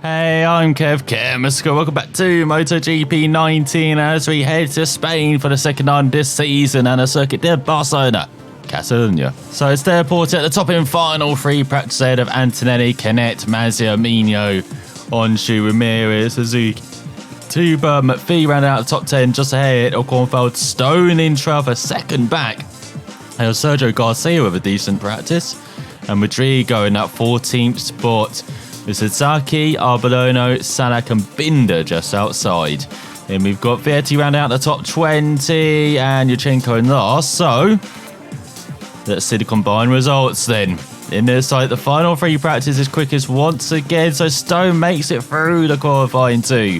Hey, I'm Kev Stone. Welcome back to MotoGP 19 as we head to Spain for the second time this season and a circuit de Barcelona-Catalunya. So it's the porter at the top in final three practice ahead of Antonelli, Canet, Mazia, Mino, Onshu, Ramirez, Suzuki. Tuba, McPhee round out the top 10 just ahead of Cornfield, Stone in trail for second back. And Sergio Garcia with a decent practice. And Madrid going that 14th spot. With Sasaki, Arbolino, Salak and Binder just outside. Then we've got Vietti round out the top 20 and Yurchenko in last. So, let's see the combined results then. In this site, the final three practice is quickest once again. So Stone makes it through the qualifying two.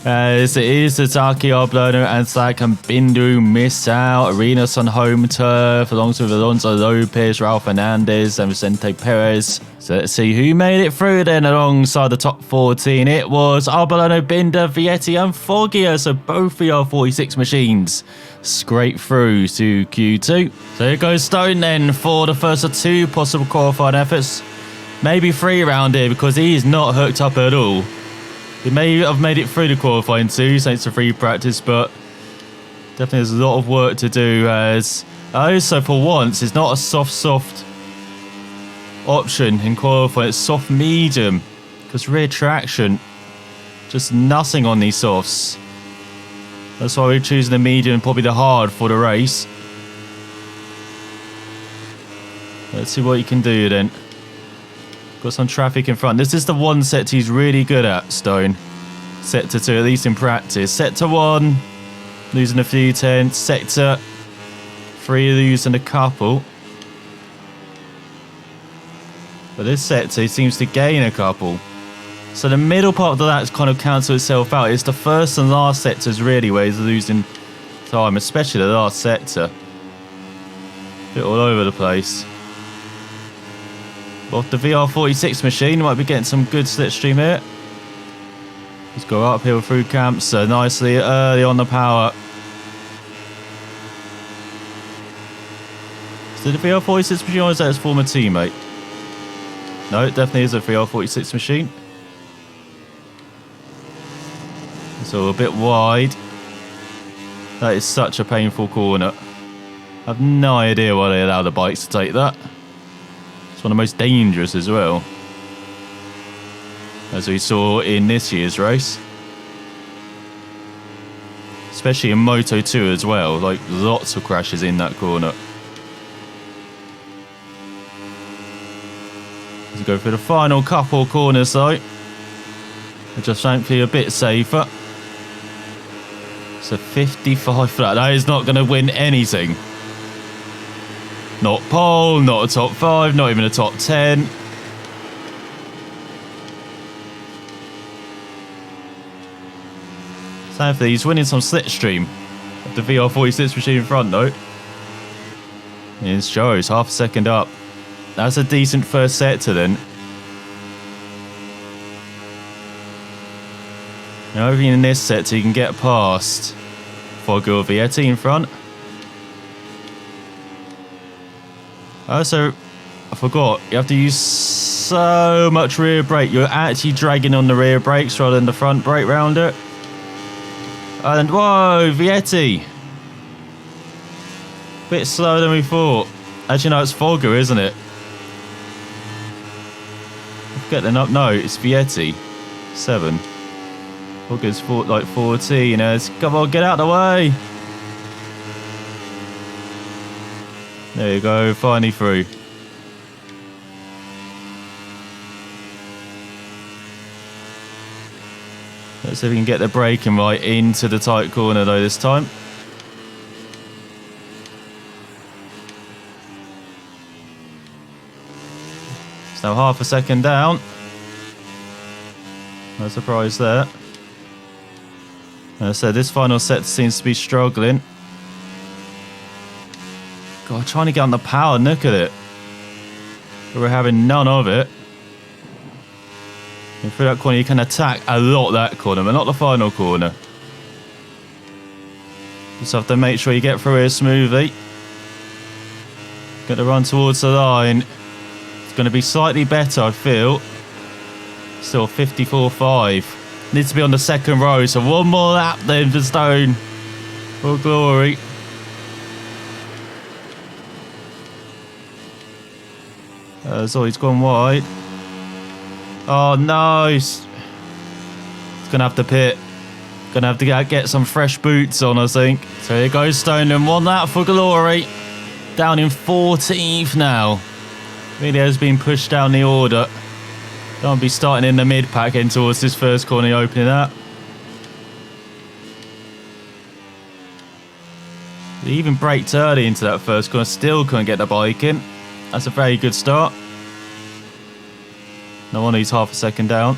As it is Sasaki, Arbolino and Salak and Bindu miss out. Arenas on home turf alongside Alonso Lopez, Raul Fernandez and Vicente Perez. So let's see who made it through then alongside the top 14. It was Arbolino, Binder, Vietti and Foggia. So both VR46 machines scrape through to Q2. So here goes Stone then for the first of two possible qualifying efforts. Maybe three around here because he is not hooked up at all. He may have made it through the qualifying two thanks to free practice, but definitely there's a lot of work to do as also for once it's not a soft option in qualifying, it's soft medium because rear traction, just nothing on these softs. That's why we're choosing the medium and probably the hard for the race. Let's see what you can do then. Got some traffic in front. This is the one sector he's really good at, Stone. Sector 2, at least in practice. Sector 1, losing a few tenths. Sector 3, losing a couple. But this sector, he seems to gain a couple. So the middle part of that kind of cancels itself out. It's the first and last sectors really where he's losing time, especially the last sector. Bit all over the place. Off the VR46 machine, might be getting some good slipstream here. Let's go uphill through camps so nicely early on the power. Is it a VR46 machine or is that his former teammate? No, it definitely is a VR46 machine. So a bit wide. That is such a painful corner. I have no idea why they allow the bikes to take that. One of the most dangerous as well, as we saw in this year's race, especially in Moto 2 as well, like lots of crashes in that corner. Let's go for the final couple corners though, just thankfully a bit safer. So 55 for that. That is not going to win anything. Not pole, not a top 5, not even a top 10. Sadly, he's winning some slipstream of the VR46 machine in front though. Here's Joe's half a second up. That's a decent first sector then. Now over in this sector you can get past Foggia or Vietti in front. Also, I forgot, you have to use so much rear brake. You're actually dragging on the rear brakes rather than the front brake round it. And whoa, Vietti. Bit slower than we thought. Actually, no, it's Foggia, isn't it? Get them up. No, it's Vietti. 7. Foggia's like 14. Come on, get out of the way. There you go, finally through. Let's see if we can get the braking right into the tight corner though this time. It's now half a second down. No surprise there. As I said, this final set seems to be struggling. God, trying to get on the power, look at it. But we're having none of it. And through that corner, you can attack a lot that corner, but not the final corner. Just have to make sure you get through here smoothly. Get the run towards the line. It's going to be slightly better, I feel. Still 54.5. Needs to be on the second row, so one more lap then for Stone. For glory. So he's gone wide. Oh no! He's gonna have to pit. Gonna have to get some fresh boots on, I think. So here goes Stone and one lap for glory. Down in 14th now. Really has been pushed down the order. Don't be starting in the mid pack in towards this first corner opening up. He even braked early into that first corner, still couldn't get the bike in. That's a very good start. No wonder he's half a second down.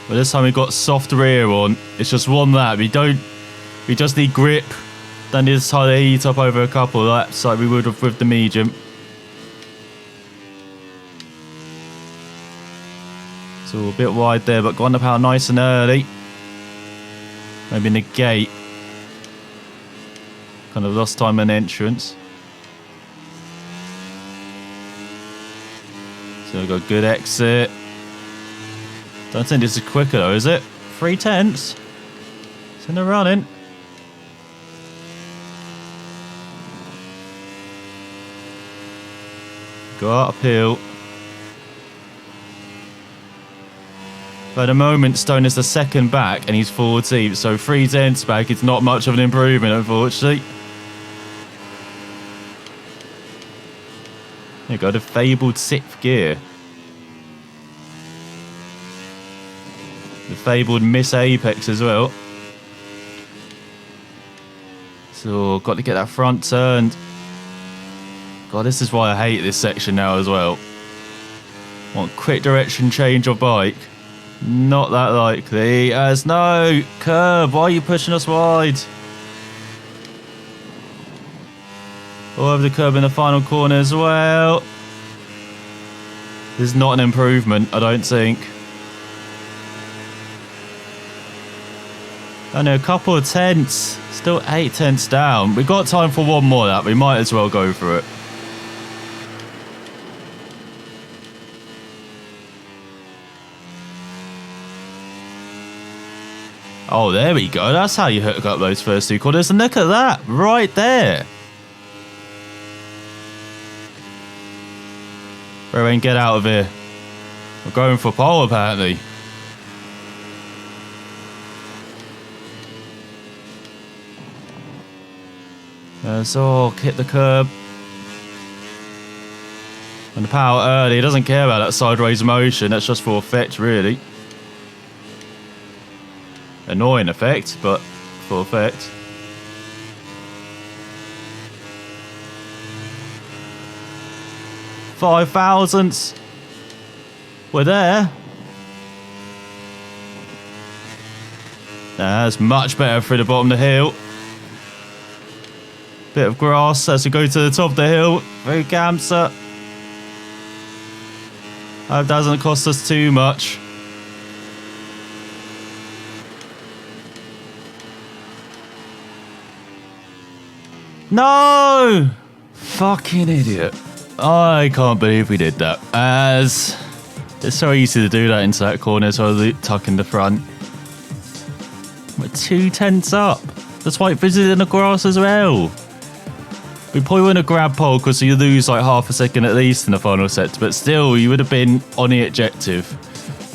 But this time we got soft rear on. It's just one lap. We just need grip. Don't need to tie the heat up over a couple of laps like we would have with the medium. So a bit wide there, but gone up out nice and early. Maybe negate. Kind of lost time in entrance. So we've got a good exit. Don't think this is quicker though, is it? 3/10. It's in the running. Go uphill. But at the moment, Stone is the second back and he's 14th, so 3/10 back. It's not much of an improvement, unfortunately. There you go, the fabled 6th gear. The fabled miss apex as well. So, got to get that front turned. God, this is why I hate this section now as well. Want quick direction change of bike. Not that likely. As no curb, why are you pushing us wide? All over the curb in the final corner as well. This is not an improvement, I don't think. Only a couple of tenths. Still 8 tenths down. We've got time for one more lap. We might as well go for it. Oh, there we go. That's how you hook up those first two corners. And look at that. Right there. Rowan, get out of here. We're going for pole, apparently. So, hit the curb. And the power early. He doesn't care about that sideways motion. That's just for effect, really. Annoying effect, but for effect. Five thousandths. We're there. That's much better through the bottom of the hill. Bit of grass as we go to the top of the hill. Very Gamsa. Hope that doesn't cost us too much. No! Fucking idiot. I can't believe we did that. As it's so easy to do that into that corner, so I tuck in the front. We're 2 tenths up. That's why it visited in the grass as well. We probably wouldn't have grabbed pole because you lose like half a second at least in the final set, but still you would have been on the objective.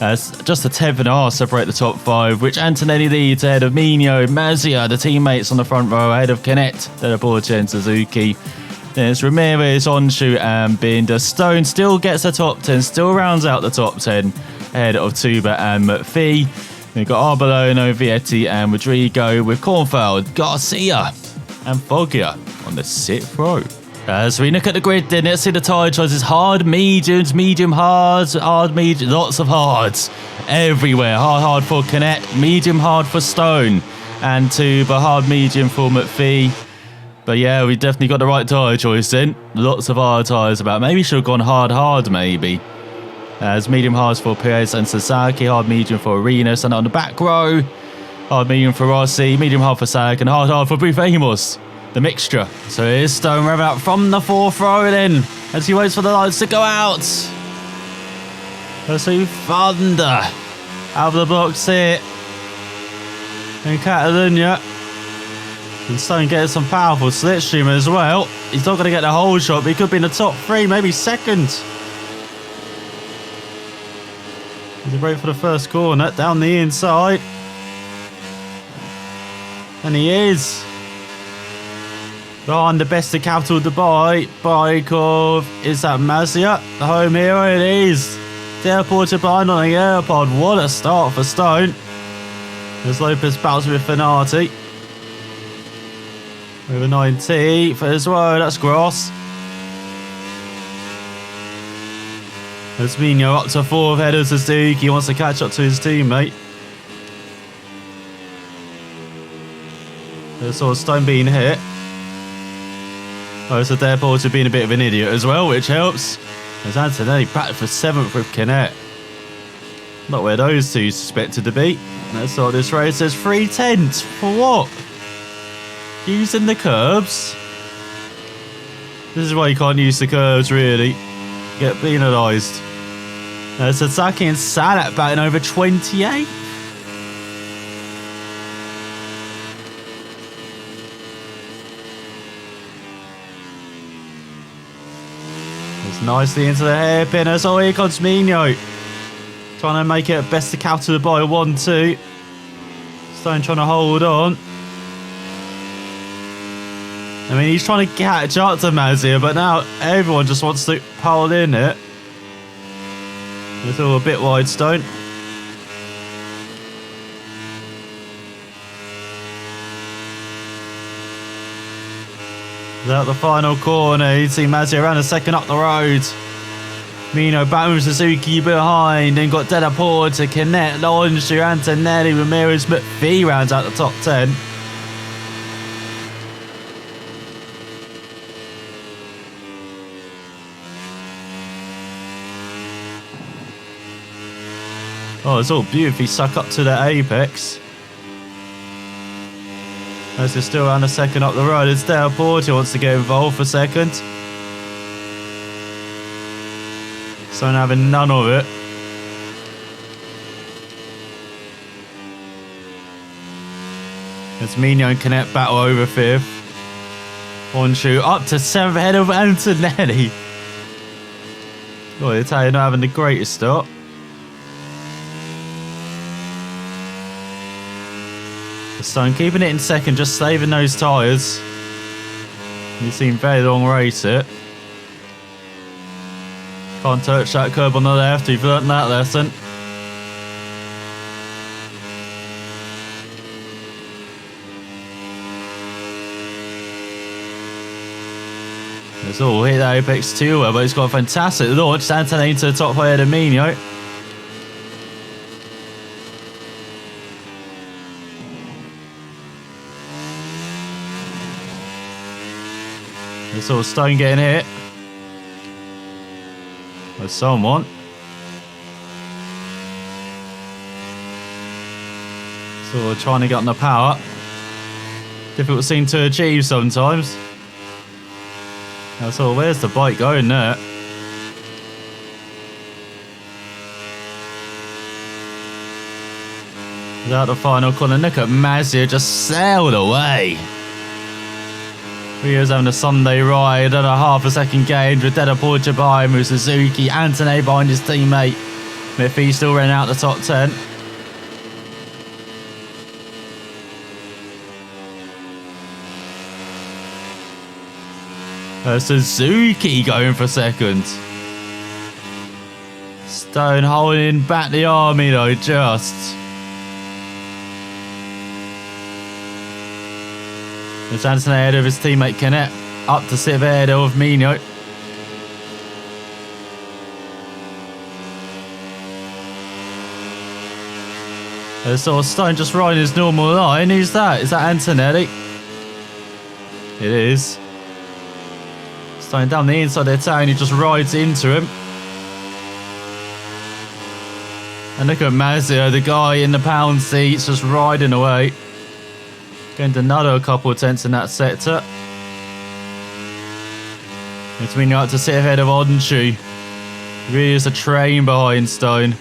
As just a 10th and a half separate the top 5, which Antonelli leads ahead of Mino, Mazia, the teammates on the front row, ahead of Canet, Delaporte and Suzuki. Then it's Ramirez, Onshu and Binder. Stone still gets the top 10, still rounds out the top 10, ahead of Tuba and McPhee. We've got Arbolono, Vietti and Rodrigo, with Kornfeld, Garcia and Foggia on the 6th row. As we look at the grid then, let's see the tyre choices. Hard, mediums, medium, hards, hard, medium, lots of hards everywhere. Hard for Canet, medium hard for Stone, and Tuba, hard medium for McPhee. But yeah, we definitely got the right tyre choice in. Lots of hard tyres about. Maybe should have gone hard maybe. As medium hards for Perez and Sasaki, hard medium for Arenas, and on the back row, hard medium for Rossi, medium hard for Sag, and hard for Brief Amos. The mixture. So here's Stone rev out from the 4th row then, as he waits for the lights to go out. Let's see Thunder out of the box here in Catalunya. And Stone getting some powerful slipstream as well. He's not going to get the whole shot, but he could be in the top 3, maybe second. He's ready for the first corner, down the inside. And he is. Behind the best of Capital Dubai, bike of, is that Mazia? The home hero, it is. Teleported behind on the airpod. What a start for Stone. As Lopez battles with Finati. Over 90th as well, that's Gross. As Mino up to 4th, head of Suzuki. He wants to catch up to his teammate. There's sort of Stone being hit. Oh, so Teleporter being a bit of an idiot as well, which helps. As Antonelli back for 7th with Canet. Not where those two suspected to be. That's what this race says. 3/10 for what? Using the curbs. This is why you can't use the curbs, really. Get penalised. Sasaki and Sadat batting over 28. It's nicely into the hairpin. Oh, here comes Mino. Trying to make it best to counter the by 1-2. Stone trying to hold on. I mean, he's trying to catch up to Mazia, but now everyone just wants to pile in it. It's all a bit wide, Stone. Out the final corner, you see Mazia around a second up the road. Mino back with Suzuki behind, then got Della Porta, Canet, Longe, Antonelli, Ramirez, McPhee rounds out the top 10. Oh, it's all beautifully suck up to the apex. As they're still around a second up the road, it's Dale Porter wants to get involved for second. Stone having none of it. It's Mino and Canet battle over 5th. Onshu up to 7th ahead of Antonelli. Oh, the Italian not having the greatest start. Stone keeping it in second, just saving those tyres. You seen very long race it. Can't touch that curb on the left, you've learnt that lesson. It's all hit that apex too well, but he's got a fantastic launch. Antonelli into the top ahead of Mino. It's all Stone getting hit by someone. So trying to get on the power. Difficult thing to achieve sometimes. So where's the bike going there? Without the final corner, look at Mazia just sailed away. He was having a Sunday ride and a half a second gain with Della Porta behind with Suzuki, Antonelli behind his teammate. McPhee still running out the top 10. Suzuki going for second. Stone holding back the army though, just. It's Antonelli ahead of his teammate Canet, up to sit ahead of Mino. So Stone just riding his normal line. Who's that? Is that Antonelli? It is. Stone down the inside of the town, he just rides into him. And look at Mazio, the guy in the pound seats, just riding away. Going to another couple of tenths in that sector. It's meaning out to sit ahead of Onshu. Really is a train behind Stone.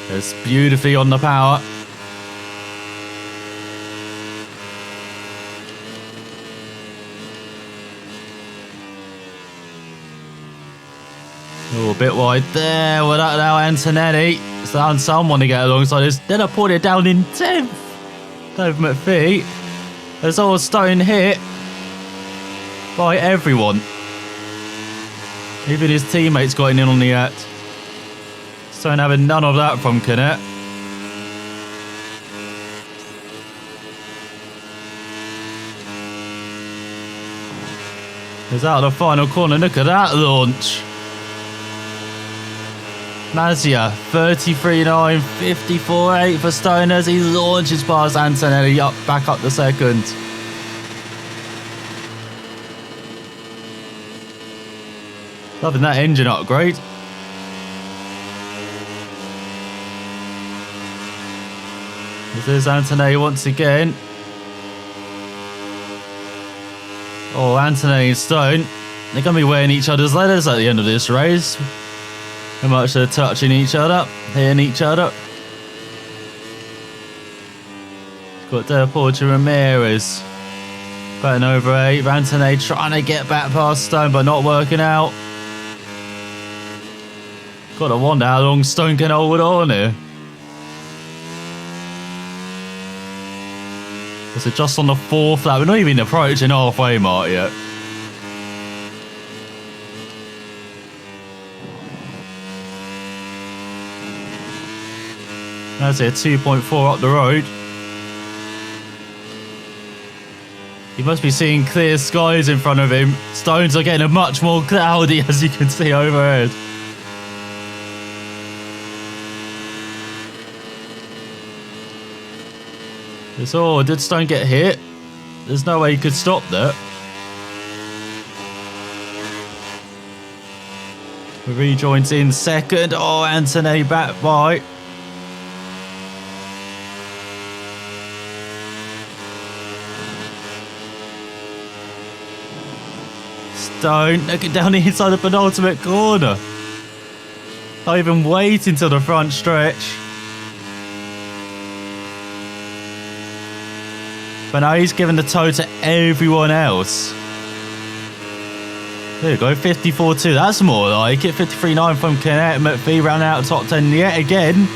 It's beautifully on the power. Oh, a bit wide there. Well, that now Antonelli. It's down someone to get alongside this. Then I pulled it down in 10th. Dave McPhee. There's all Stone hit by everyone. Even his teammates got in on the act. Stone having none of that from Canet. He's out of the final corner. Look at that launch. Mazia, 33.9, 54.8 for Stone as he launches past Antonelli back up the second. Loving that engine upgrade. This is Antonelli once again. Oh, Antonelli and Stone. They're going to be wearing each other's leathers at the end of this race. How much they're touching each other, hitting each other. Got Del Porto Ramirez. Batting over 8. Antonelli trying to get back past Stone, but not working out. Got to wonder how long Stone can hold on here. So just on the 4th lap. We're not even approaching halfway mark yet. That's it, 2.4 up the road. He must be seeing clear skies in front of him. Stones are getting much more cloudy, as you can see overhead. Oh, did Stone get hit? There's no way he could stop that. Rejoins in second. Oh, Antonelli back by. Stone looking down the inside the penultimate corner. Not even waiting till the front stretch. But now he's giving the toe to everyone else. There you go, 54.2. That's more like it. 53.9 from Canet. McPhee ran out of top 10 yet again.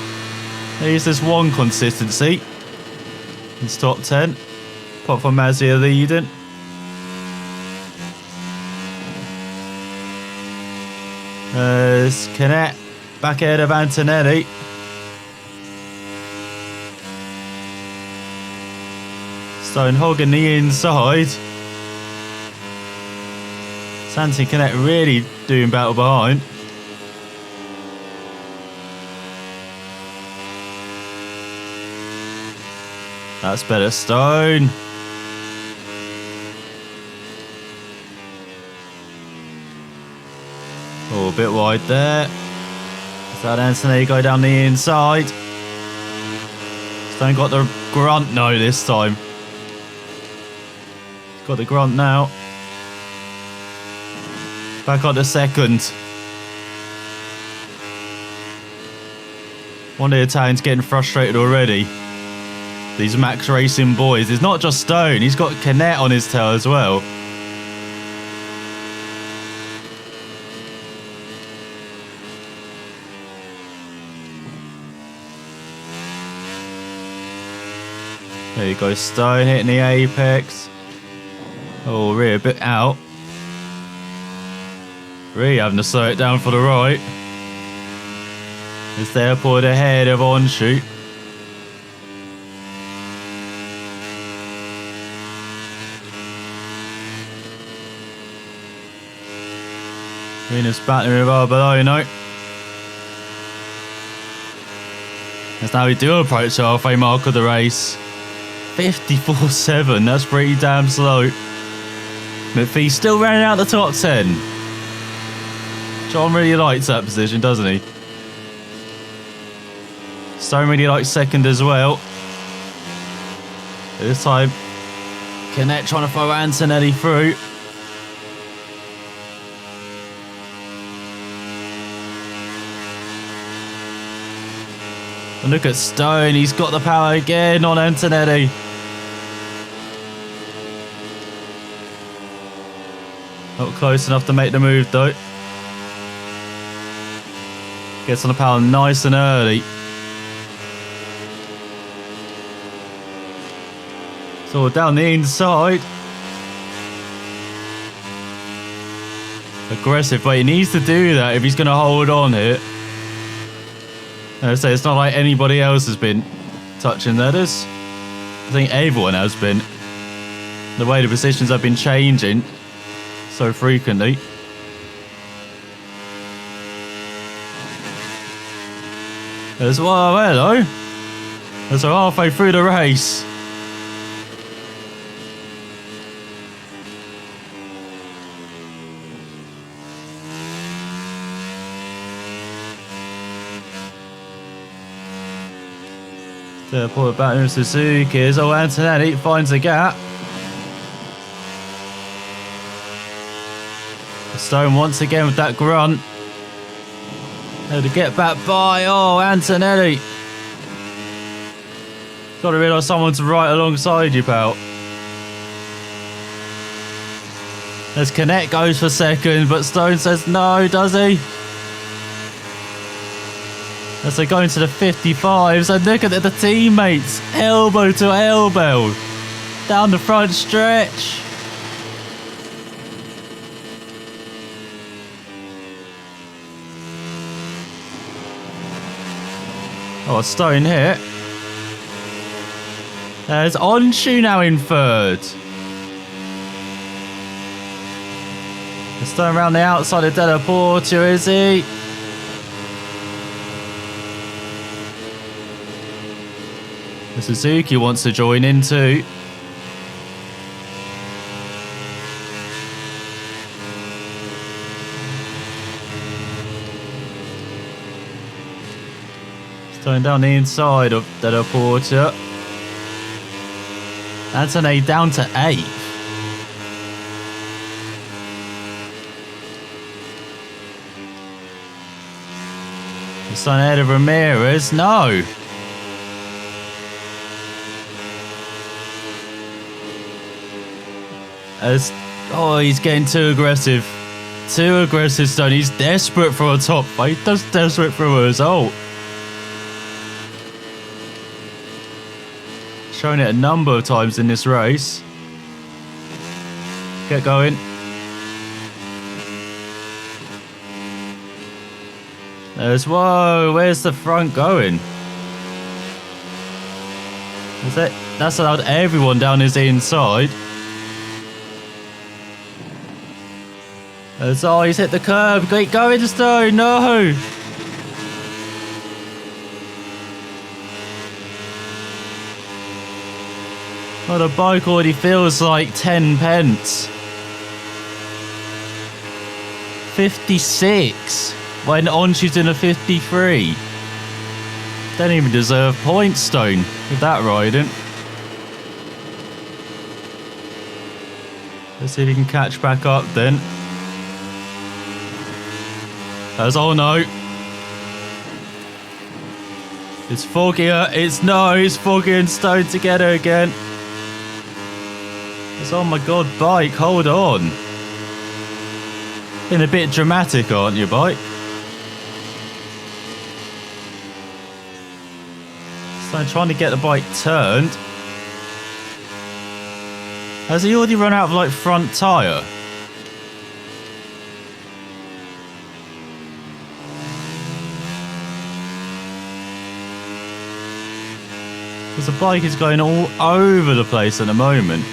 There's this one consistency. It's top 10. Apart from Mazia leading. There's Canet back ahead of Antonelli. Stone hogging the inside. Santi Canet really doing battle behind. That's better, Stone. Oh, a bit wide there. Is that Anthony go down the inside? Stone got the grunt no this time. Got the grunt now. Back on the second. One of the Italians getting frustrated already. These Max Racing boys. It's not just Stone. He's got Canet on his tail as well. There you go, Stone hitting the apex. Oh, really a bit out. Really having to slow it down for the right. It's there pulled ahead of Onshoot. Venus battling with Barcelona. As now we do approach the halfway mark of the race. 54.7, that's pretty damn slow. McPhee still running out the top 10. John really likes that position, doesn't he? Stone really likes second as well. This time, Canet trying to throw Antonelli through. And look at Stone. He's got the power again on Antonetti. Not close enough to make the move though. Gets on the power nice and early. So down the inside. Aggressive, but he needs to do that if he's going to hold on here. I say it's not like anybody else has been touching letters. I think everyone has been. The way the positions have been changing so frequently. As well, hello. As we're halfway through the race. To pull it back to Suzuki as Antonetti finds a gap. Stone once again with that grunt. Able to get back by. Oh, Antonetti. Got to realise someone's right alongside you, pal. As Connect goes for second, but Stone says no, does he? As they go into the 55s, and look at the teammates, elbow to elbow, down the front stretch. Oh, Stone hit. There's Onshu now in third. Stone around the outside of Della Porta, is he? Suzuki wants to join in too. Stone down the inside of Della Porta. Antonetti down to 8th. Stone ahead of Ramirez. No. He's getting too aggressive. Too aggressive, Stone. He's desperate for a top fight. He's desperate for a result. Shown it a number of times in this race. Get going. Whoa, where's the front going? Is that? That's allowed everyone down his inside. Oh, he's hit the curb. Great going, Stone. No. Oh, the bike already feels like 10 pence. 56 when Onshu's in a 53. Don't even deserve points, Stone, with that riding. Let's see if he can catch back up then. Oh no. It's Foggier. It's Foggy and Stone together again. Oh my god, bike, hold on. Been a bit dramatic, aren't you, bike? So trying to get the bike turned. Has he already run out of like front tyre? Because the bike is going all over the place at the moment.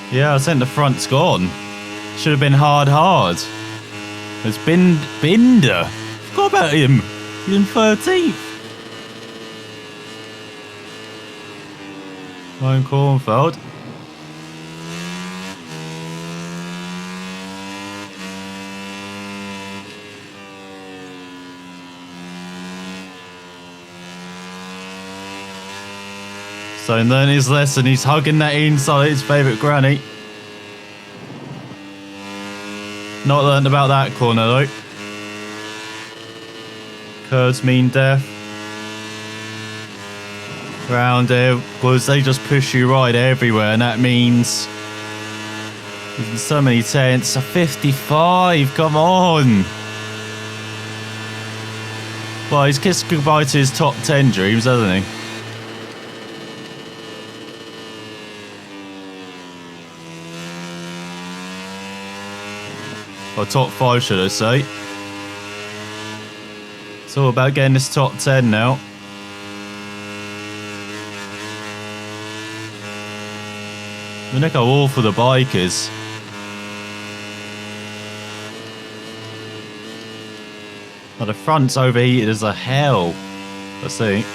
Yeah, I think the front's gone. Should have been hard. It's Binder. Forgot about him. He's in 13th. Ryan Kornfeld. So he learned his lesson. He's hugging that inside his favourite granny. Not learned about that corner though. Curves mean death. Round here, because they just push you right everywhere, and that means there's so many tenths. A 55, come on. Well, he's kissed goodbye to his top 10 dreams, hasn't he? Or top 5, should I say. It's all about getting this top 10 now. I mean, look how awful the bike is. Oh, the front's overheated as a hell, I think.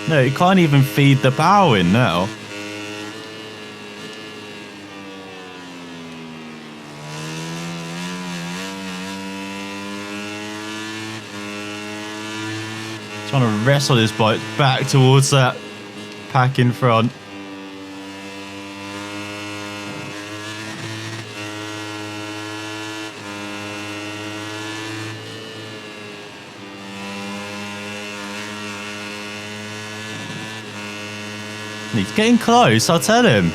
No, it can't even feed the power in now. Trying to wrestle this bike back towards that pack in front. He's getting close, I'll tell him.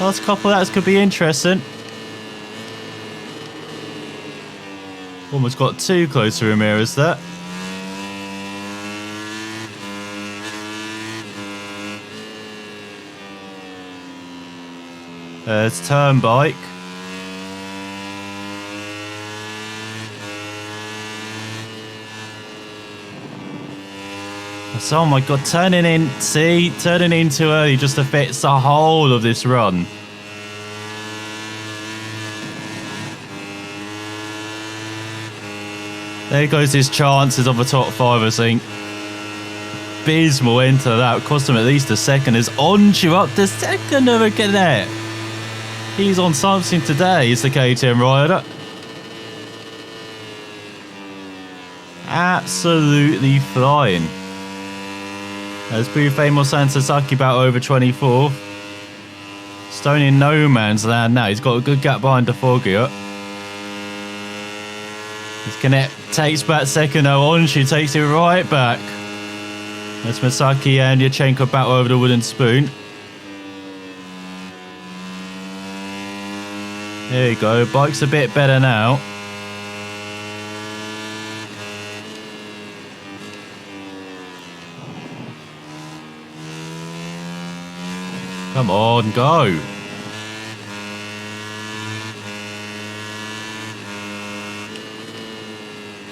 Last couple of laps could be interesting. Almost got too close to Ramirez there. There's turn bike. So, oh my god, turning in too early just affects the whole of this run. There goes his chances of a top 5, I think. Abysmal into that, cost him at least a second. Is Onchu up to second of a cadet. He's on something today, he's the KTM rider. Absolutely flying. As Buffet San Sasaki about over 24th. Stone in no man's land now. He's got a good gap behind the Foggia. His Canet takes back second. Onshu takes it right back. As Masaki and Yachenko battle over the wooden spoon. There you go. Bike's a bit better now. Come on, go.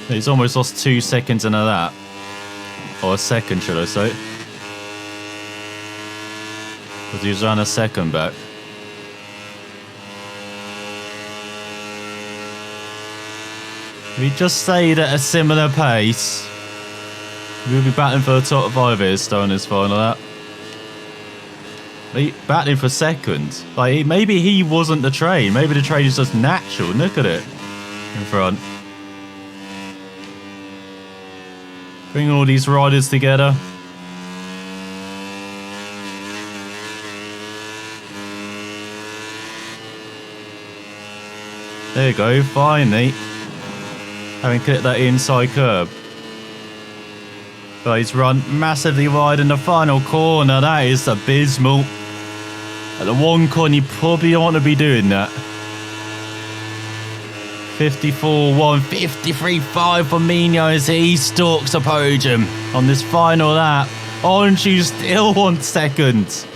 He's almost lost 2 seconds into that. Or a second, should I say. Because he's run a second back. If he just stayed at a similar pace, we'll be battling for the top 5 here, Stone is final lap. He battling for second. Like, maybe he wasn't the train. Maybe the train is just natural. Look at it in front. Bring all these riders together. There you go, finally. Having clipped that inside curb. But he's run massively wide in the final corner. That is abysmal. At the one corner, you probably don't want to be doing that. 54-1, 53-5 for Mino as he stalks a podium on this final lap. Onshu still wants second.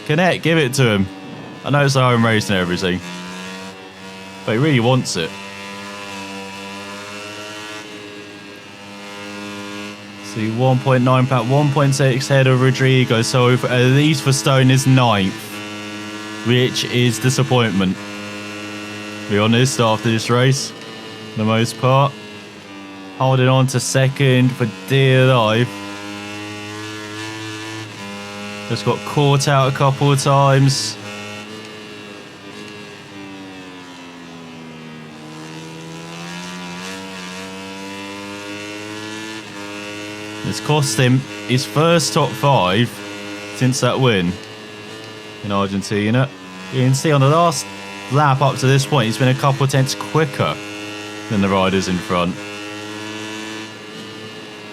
Canet, give it to him. I know it's a home race and everything, but he really wants it. See, 1.9 back, 1.6 ahead of Rodrigo, so at least for Stone is 9th, which is disappointment. To be honest, after this race, for the most part. Holding on to second for dear life. Just got caught out a couple of times. It's cost him his first top 5 since that win in Argentina. You can see on the last lap up to this point, he's been a couple of tenths quicker than the riders in front.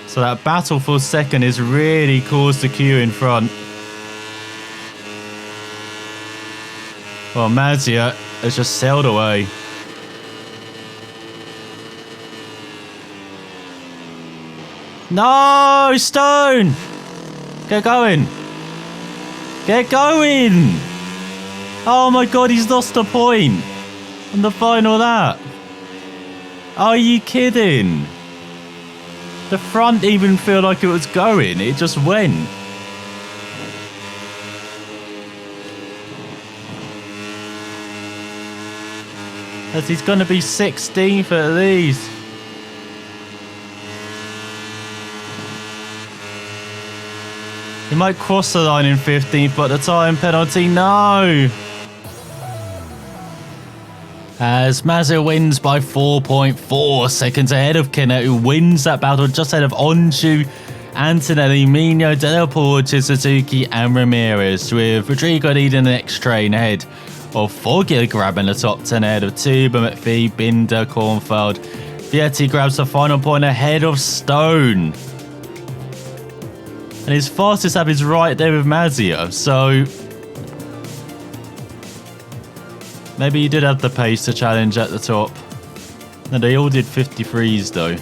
So that battle for second has really caused the queue in front. Well, Mazia has just sailed away. No, Stone! Get going! Get going! Oh my god, he's lost a point on the final lap. Are you kidding? The front didn't even feel like it was going, it just went. As he's going to be 16th at least. He might cross the line in 15th, but the time penalty, no. As Mazia wins by 4.4 seconds ahead of Kennett, who wins that battle just ahead of Onshu, Antonelli, Mino, Della Porta, Suzuki and Ramirez, with Rodrigo leading the next train ahead of Foggia grabbing the top 10 ahead of Tuba, McPhee, Binder, Kornfeld. Vietti grabs the final point ahead of Stone. And his fastest lap is right there with Mazia, so maybe he did have the pace to challenge at the top. No, they all did 53s though.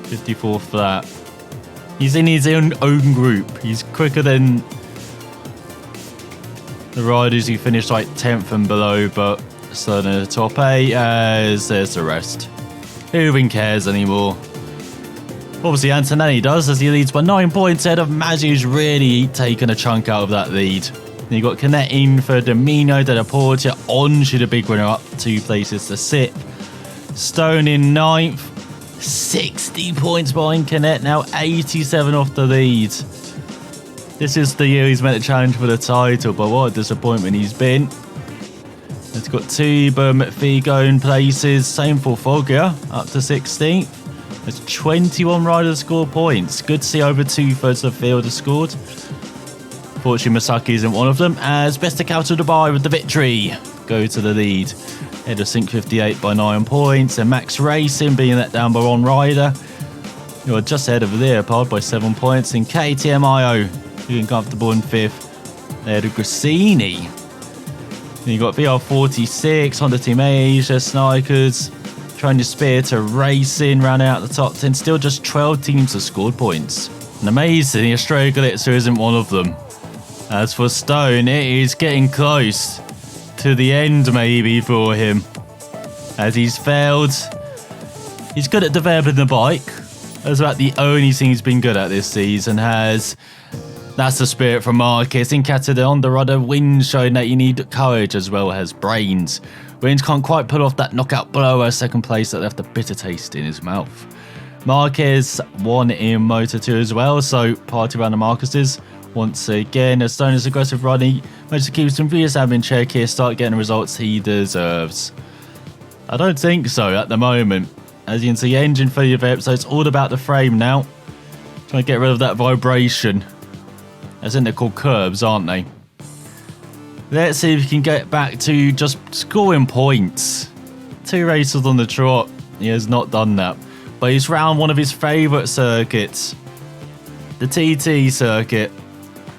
54 flat. He's in his own group. He's quicker than the riders who finished like 10th and below, but still in the top 8 as there's the rest. Who even cares anymore? Obviously Antonelli does, as he leads by 9 points ahead of Mazia, who's really taken a chunk out of that lead. Then you got Canet in for Domino, Della Porta, Onshu the big winner, up 2 places to sit. Stone in 9th, 60 points behind Canet, now 87 off the lead. This is the year he's meant to challenge for the title, but what a disappointment he's been. It's got Tuba, McPhee going places, same for Foggia, up to 16th. There's 21 riders score points. Good to see over 2/3 of the field has scored. Fortunately, Masaki isn't one of them, as Besta Capital Dubai with the victory go to the lead. Head of Sync 58 by 9 points, and Max Racing being let down by one rider. You're just ahead of Leopard by 7 points, and KTM being comfortable in 5th. Ahead of Grassini. Then you got VR46, Honda Team Asia, Snipers. Trying to spear to Racing, ran out the top 10. Still just 12 teams have scored points. And amazing, Australia Glitzer isn't one of them. As for Stone, it is getting close to the end maybe for him. As he's failed. He's good at developing the bike. That's about the only thing he's been good at this season. That's the spirit from Marquez. In Catalan, the rudder Wins showing that you need courage as well as brains. Wins can't quite pull off that knockout blower, second place that left a bitter taste in his mouth. Marquez won in Moto 2 as well, so party around the Marquezes once again. As Stone is aggressive running, managed to keep some previous admin check here, start getting the results he deserves. I don't think so at the moment. As you can see, engine fully developed, so it's all about the frame now. Trying to get rid of that vibration. I think they're called curbs, aren't they? Let's see if he can get back to just scoring points. 2 races on the trot. He has not done that. But he's round one of his favourite circuits. The TT circuit.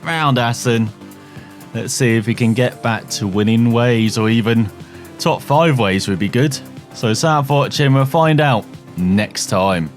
Round Assen. Let's see if he can get back to winning ways, or even top 5 ways would be good. So thanks for watching. We'll find out next time.